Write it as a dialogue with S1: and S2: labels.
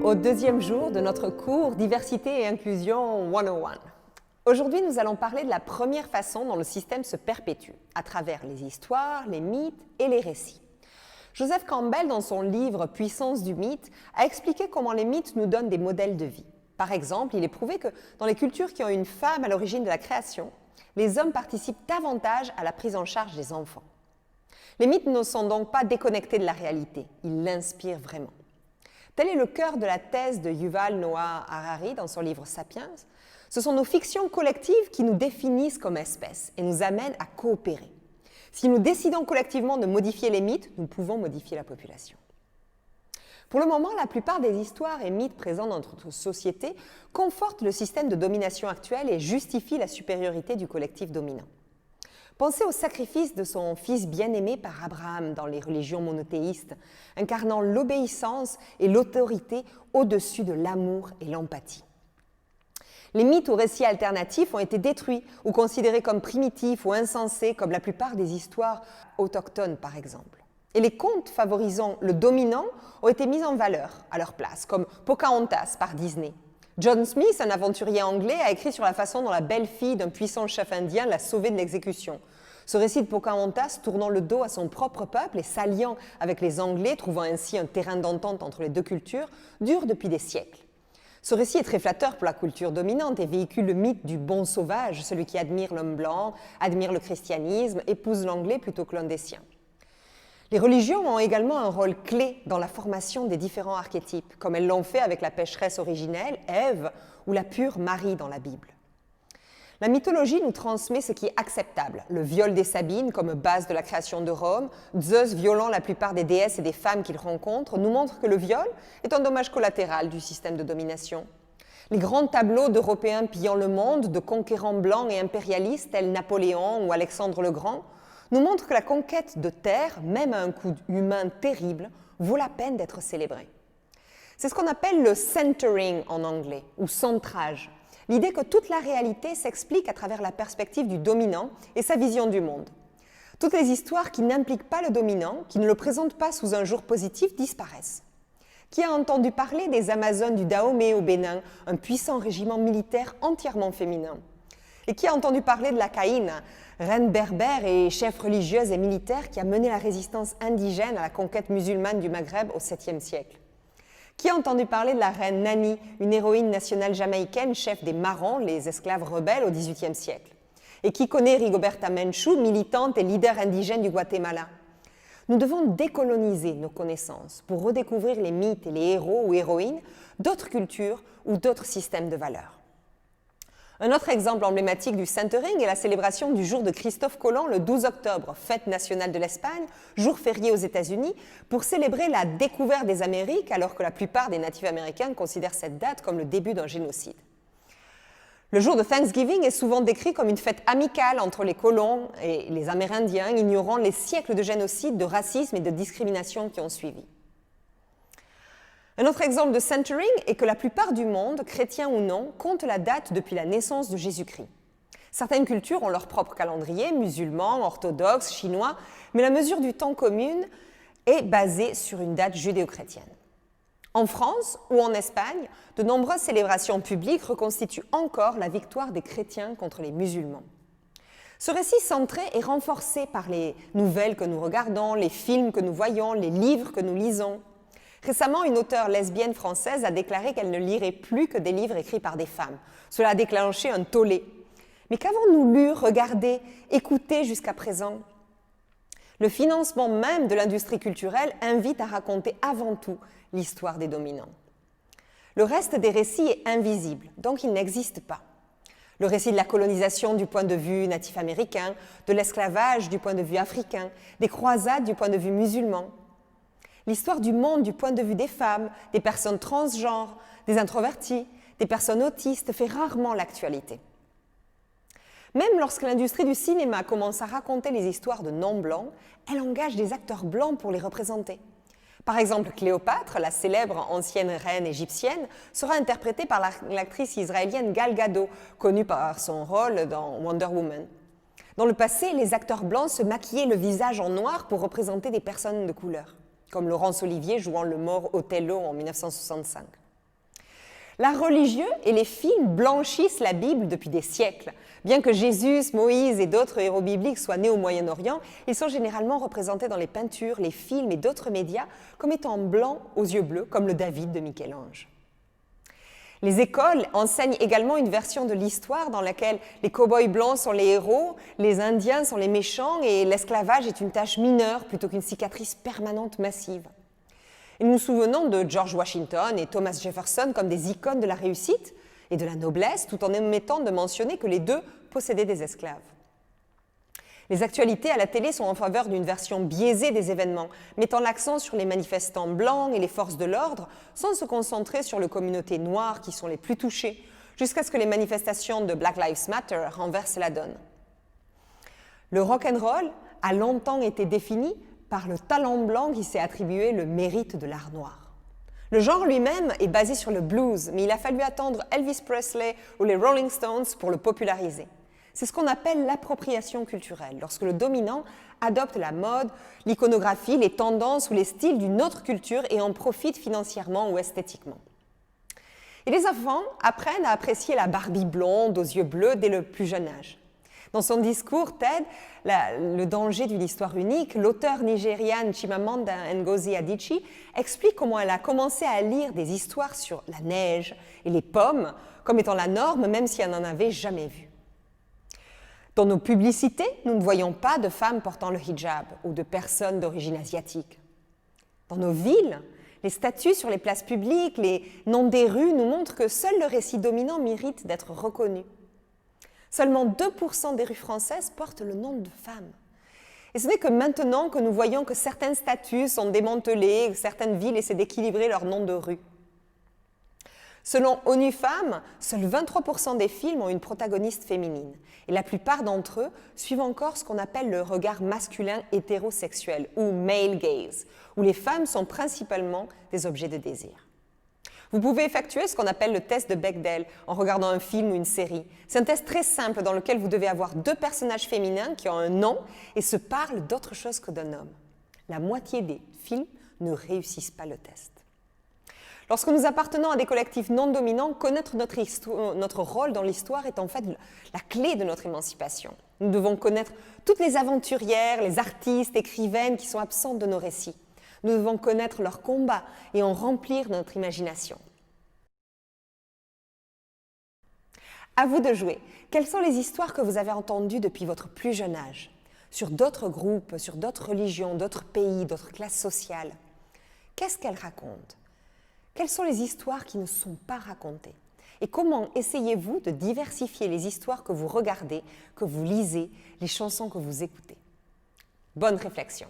S1: au deuxième jour de notre cours Diversité et Inclusion 101. Aujourd'hui, nous allons parler de la première façon dont le système se perpétue, à travers les histoires, les mythes et les récits. Joseph Campbell, dans son livre « Puissance du mythe », a expliqué comment les mythes nous donnent des modèles de vie. Par exemple, il est prouvé que dans les cultures qui ont une femme à l'origine de la création, les hommes participent davantage à la prise en charge des enfants. Les mythes ne sont donc pas déconnectés de la réalité, ils l'inspirent vraiment. Tel est le cœur de la thèse de Yuval Noah Harari dans son livre « Sapiens ». Ce sont nos fictions collectives qui nous définissent comme espèces et nous amènent à coopérer. Si nous décidons collectivement de modifier les mythes, nous pouvons modifier la population. Pour le moment, la plupart des histoires et mythes présents dans notre société confortent le système de domination actuel et justifient la supériorité du collectif dominant. Pensez au sacrifice de son fils bien-aimé par Abraham dans les religions monothéistes, incarnant l'obéissance et l'autorité au-dessus de l'amour et l'empathie. Les mythes ou récits alternatifs ont été détruits ou considérés comme primitifs ou insensés, comme la plupart des histoires autochtones par exemple. Et les contes favorisant le dominant ont été mis en valeur à leur place, comme Pocahontas par Disney. John Smith, un aventurier anglais, a écrit sur la façon dont la belle-fille d'un puissant chef indien l'a sauvé de l'exécution. Ce récit de Pocahontas, tournant le dos à son propre peuple et s'alliant avec les Anglais, trouvant ainsi un terrain d'entente entre les deux cultures, dure depuis des siècles. Ce récit est très flatteur pour la culture dominante et véhicule le mythe du bon sauvage, celui qui admire l'homme blanc, admire le christianisme, épouse l'anglais plutôt que l'un des siens. Les religions ont également un rôle clé dans la formation des différents archétypes, comme elles l'ont fait avec la pécheresse originelle, Ève, ou la pure Marie dans la Bible. La mythologie nous transmet ce qui est acceptable, le viol des Sabines comme base de la création de Rome, Zeus violant la plupart des déesses et des femmes qu'il rencontre, nous montre que le viol est un dommage collatéral du système de domination. Les grands tableaux d'Européens pillant le monde, de conquérants blancs et impérialistes tels Napoléon ou Alexandre le Grand, nous montrent que la conquête de terre, même à un coût humain terrible, vaut la peine d'être célébrée. C'est ce qu'on appelle le centering en anglais, ou centrage, l'idée que toute la réalité s'explique à travers la perspective du dominant et sa vision du monde. Toutes les histoires qui n'impliquent pas le dominant, qui ne le présentent pas sous un jour positif, disparaissent. Qui a entendu parler des Amazones du Dahomey au Bénin, un puissant régiment militaire entièrement féminin? Et qui a entendu parler de la Caïne, reine berbère et chef religieuse et militaire qui a mené la résistance indigène à la conquête musulmane du Maghreb au 7e siècle? Qui a entendu parler de la reine Nani, une héroïne nationale jamaïcaine, chef des Marrons, les esclaves rebelles au XVIIIe siècle? Et qui connaît Rigoberta Menchú, militante et leader indigène du Guatemala? Nous devons décoloniser nos connaissances pour redécouvrir les mythes et les héros ou héroïnes d'autres cultures ou d'autres systèmes de valeurs. Un autre exemple emblématique du centering est la célébration du jour de Christophe Colomb le 12 octobre, fête nationale de l'Espagne, jour férié aux États-Unis, pour célébrer la découverte des Amériques alors que la plupart des natifs américains considèrent cette date comme le début d'un génocide. Le jour de Thanksgiving est souvent décrit comme une fête amicale entre les colons et les Amérindiens, ignorant les siècles de génocide, de racisme et de discrimination qui ont suivi. Un autre exemple de centering est que la plupart du monde, chrétien ou non, compte la date depuis la naissance de Jésus-Christ. Certaines cultures ont leur propre calendrier, musulmans, orthodoxes, chinois, mais la mesure du temps commune est basée sur une date judéo-chrétienne. En France ou en Espagne, de nombreuses célébrations publiques reconstituent encore la victoire des chrétiens contre les musulmans. Ce récit centré est renforcé par les nouvelles que nous regardons, les films que nous voyons, les livres que nous lisons. Récemment, une auteure lesbienne française a déclaré qu'elle ne lirait plus que des livres écrits par des femmes. Cela a déclenché un tollé. Mais qu'avons-nous lu, regardé, écouté jusqu'à présent? Le financement même de l'industrie culturelle invite à raconter avant tout l'histoire des dominants. Le reste des récits est invisible, donc il n'existe pas. Le récit de la colonisation du point de vue natif américain, de l'esclavage du point de vue africain, des croisades du point de vue musulman. L'histoire du monde du point de vue des femmes, des personnes transgenres, des introvertis, des personnes autistes fait rarement l'actualité. Même lorsque l'industrie du cinéma commence à raconter les histoires de non-blancs, elle engage des acteurs blancs pour les représenter. Par exemple, Cléopâtre, la célèbre ancienne reine égyptienne, sera interprétée par l'actrice israélienne Gal Gadot, connue par son rôle dans Wonder Woman. Dans le passé, les acteurs blancs se maquillaient le visage en noir pour représenter des personnes de couleur, comme Laurence Olivier jouant le mort Othello en 1965. L'art religieux et les films blanchissent la Bible depuis des siècles. Bien que Jésus, Moïse et d'autres héros bibliques soient nés au Moyen-Orient, ils sont généralement représentés dans les peintures, les films et d'autres médias comme étant blancs aux yeux bleus, comme le David de Michel-Ange. Les écoles enseignent également une version de l'histoire dans laquelle les cow-boys blancs sont les héros, les Indiens sont les méchants et l'esclavage est une tâche mineure plutôt qu'une cicatrice permanente massive. Et nous nous souvenons de George Washington et Thomas Jefferson comme des icônes de la réussite et de la noblesse, tout en omettant de mentionner que les deux possédaient des esclaves. Les actualités à la télé sont en faveur d'une version biaisée des événements, mettant l'accent sur les manifestants blancs et les forces de l'ordre, sans se concentrer sur les communautés noires qui sont les plus touchées, jusqu'à ce que les manifestations de Black Lives Matter renversent la donne. Le rock'n'roll a longtemps été défini par le talent blanc qui s'est attribué le mérite de l'art noir. Le genre lui-même est basé sur le blues, mais il a fallu attendre Elvis Presley ou les Rolling Stones pour le populariser. C'est ce qu'on appelle l'appropriation culturelle, lorsque le dominant adopte la mode, l'iconographie, les tendances ou les styles d'une autre culture et en profite financièrement ou esthétiquement. Et les enfants apprennent à apprécier la Barbie blonde aux yeux bleus dès le plus jeune âge. Dans son discours TED, Le danger d'une histoire unique, l'auteure nigériane Chimamanda Ngozi Adichie explique comment elle a commencé à lire des histoires sur la neige et les pommes comme étant la norme, même si elle n'en avait jamais vu. Dans nos publicités, nous ne voyons pas de femmes portant le hijab ou de personnes d'origine asiatique. Dans nos villes, les statues sur les places publiques, les noms des rues nous montrent que seul le récit dominant mérite d'être reconnu. Seulement 2% des rues françaises portent le nom de femmes. Et ce n'est que maintenant que nous voyons que certaines statues sont démantelées, que certaines villes essaient d'équilibrer leur nom de rue. Selon ONU Femmes, seuls 23% des films ont une protagoniste féminine. Et la plupart d'entre eux suivent encore ce qu'on appelle le regard masculin hétérosexuel, ou male gaze, où les femmes sont principalement des objets de désir. Vous pouvez effectuer ce qu'on appelle le test de Bechdel en regardant un film ou une série. C'est un test très simple dans lequel vous devez avoir deux personnages féminins qui ont un nom et se parlent d'autre chose que d'un homme. La moitié des films ne réussissent pas le test. Lorsque nous appartenons à des collectifs non dominants, connaître notre rôle dans l'histoire est en fait la clé de notre émancipation. Nous devons connaître toutes les aventurières, les artistes, écrivaines qui sont absentes de nos récits. Nous devons connaître leurs combats et en remplir notre imagination. À vous de jouer. Quelles sont les histoires que vous avez entendues depuis votre plus jeune âge? Sur d'autres groupes, sur d'autres religions, d'autres pays, d'autres classes sociales? Qu'est-ce qu'elles racontent? Quelles sont les histoires qui ne sont pas racontées? Et comment essayez-vous de diversifier les histoires que vous regardez, que vous lisez, les chansons que vous écoutez? Bonne réflexion!